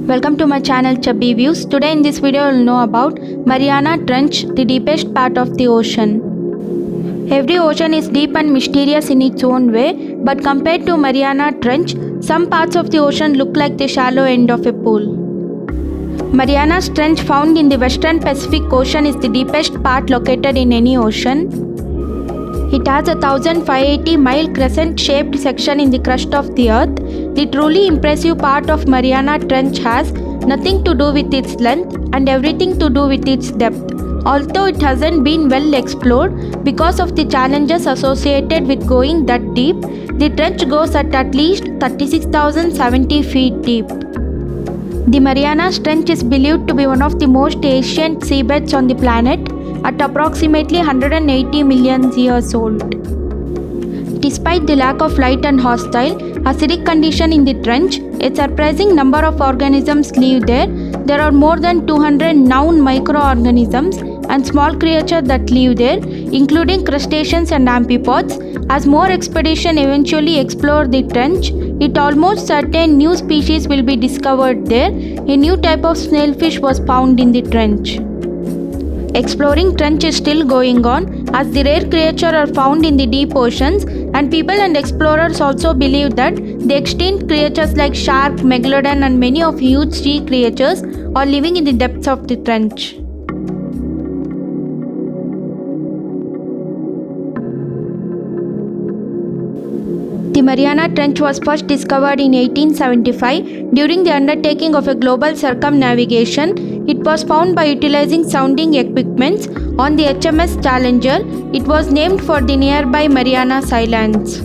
Welcome to my channel Chubby Views. Today in this video you'll know about Mariana Trench, the deepest part of the ocean. Every ocean is deep and mysterious in its own way, but compared to Mariana Trench, some parts of the ocean look like the shallow end of a pool. Mariana Trench, found in the western Pacific Ocean, is the deepest part located in any ocean. It has a 1,580-mile crescent-shaped section in the crust of the earth. The truly impressive part of Mariana Trench has nothing to do with its length and everything to do with its depth. Although it hasn't been well explored because of the challenges associated with going that deep, the trench goes at least 36,070 feet deep. The Mariana Trench is believed to be one of the most ancient seabeds on the planet, at approximately 180 million years old. Despite the lack of light and hostile, acidic condition in the trench, a surprising number of organisms live there. There are more than 200 known microorganisms and small creatures that live there, including crustaceans and amphipods. As more expeditions eventually explore the trench, it almost certain new species will be discovered there. A new type of snailfish was found in the trench. Exploring trench is still going on, as the rare creatures are found in the deep oceans, and people and explorers also believe that the extinct creatures like shark, megalodon and many of huge sea creatures are living in the depths of the trench. The Mariana Trench was first discovered in 1875 during the undertaking of a global circumnavigation. It was found by utilizing sounding equipments on the HMS Challenger. It was named for the nearby Marianas Islands.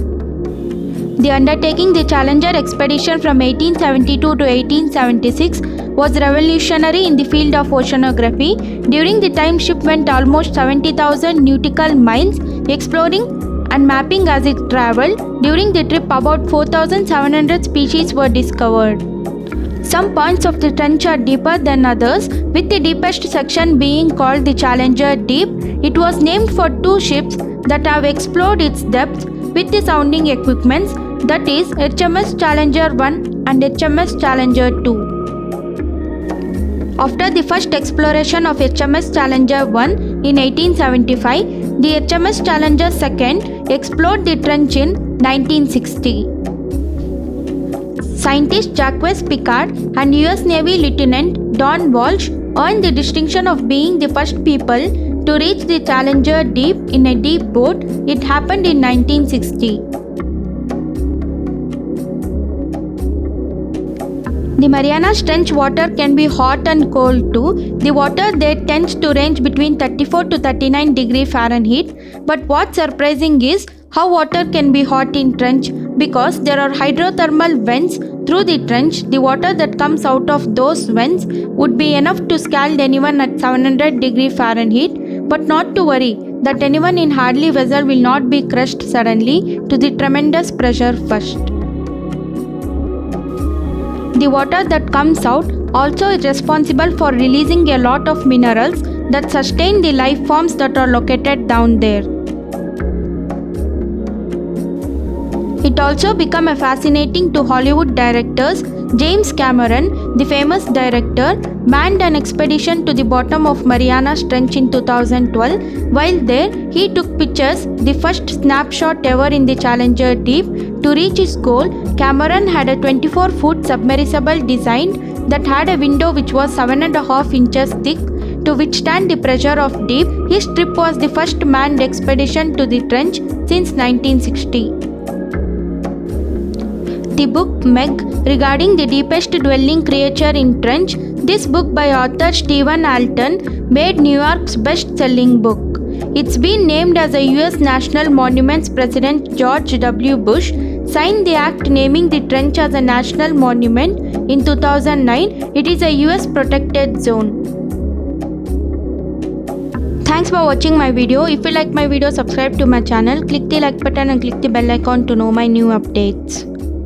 The undertaking the Challenger expedition from 1872 to 1876 was revolutionary in the field of oceanography. During the time, ship went almost 70,000 nautical miles exploring and mapping as it traveled. During the trip, about 4,700 species were discovered. Some points of the trench are deeper than others, with the deepest section being called the Challenger Deep. It was named for two ships that have explored its depths with the sounding equipments, that is HMS Challenger 1 and HMS Challenger 2. After the first exploration of HMS Challenger 1 in 1875, the HMS Challenger 2 explored the trench in 1960. Scientist Jacques Piccard and US Navy Lieutenant Don Walsh earned the distinction of being the first people to reach the Challenger Deep in a deep boat. It happened in 1960. The Mariana Trench water can be hot and cold too. The water there tends to range between 34 to 39 degrees Fahrenheit. But what's surprising is how water can be hot in trench, because there are hydrothermal vents through the trench. The water that comes out of those vents would be enough to scald anyone at 700 degrees Fahrenheit. But not to worry, that anyone in Harley vessel will not be crushed suddenly to the tremendous pressure first. The water that comes out also is responsible for releasing a lot of minerals that sustain the life forms that are located down there. It also became fascinating to Hollywood directors. James Cameron, the famous director, manned an expedition to the bottom of Mariana Trench in 2012. While there, he took pictures, the first snapshot ever in the Challenger Deep. To reach his goal, Cameron had a 24-foot submersible designed that had a window which was 7.5 inches thick to withstand the pressure of deep. His trip was the first manned expedition to the trench since 1960. The book Meg, regarding the deepest dwelling creature in trench. This book by author Stephen Alton made New York's best-selling book. It's been named as a US National Monuments. President George W. Bush signed the act naming the trench as a national monument in 2009. It is a US protected zone. Thanks for watching my video. If you like my video, subscribe to my channel, click the like button and click the bell icon to know my new updates.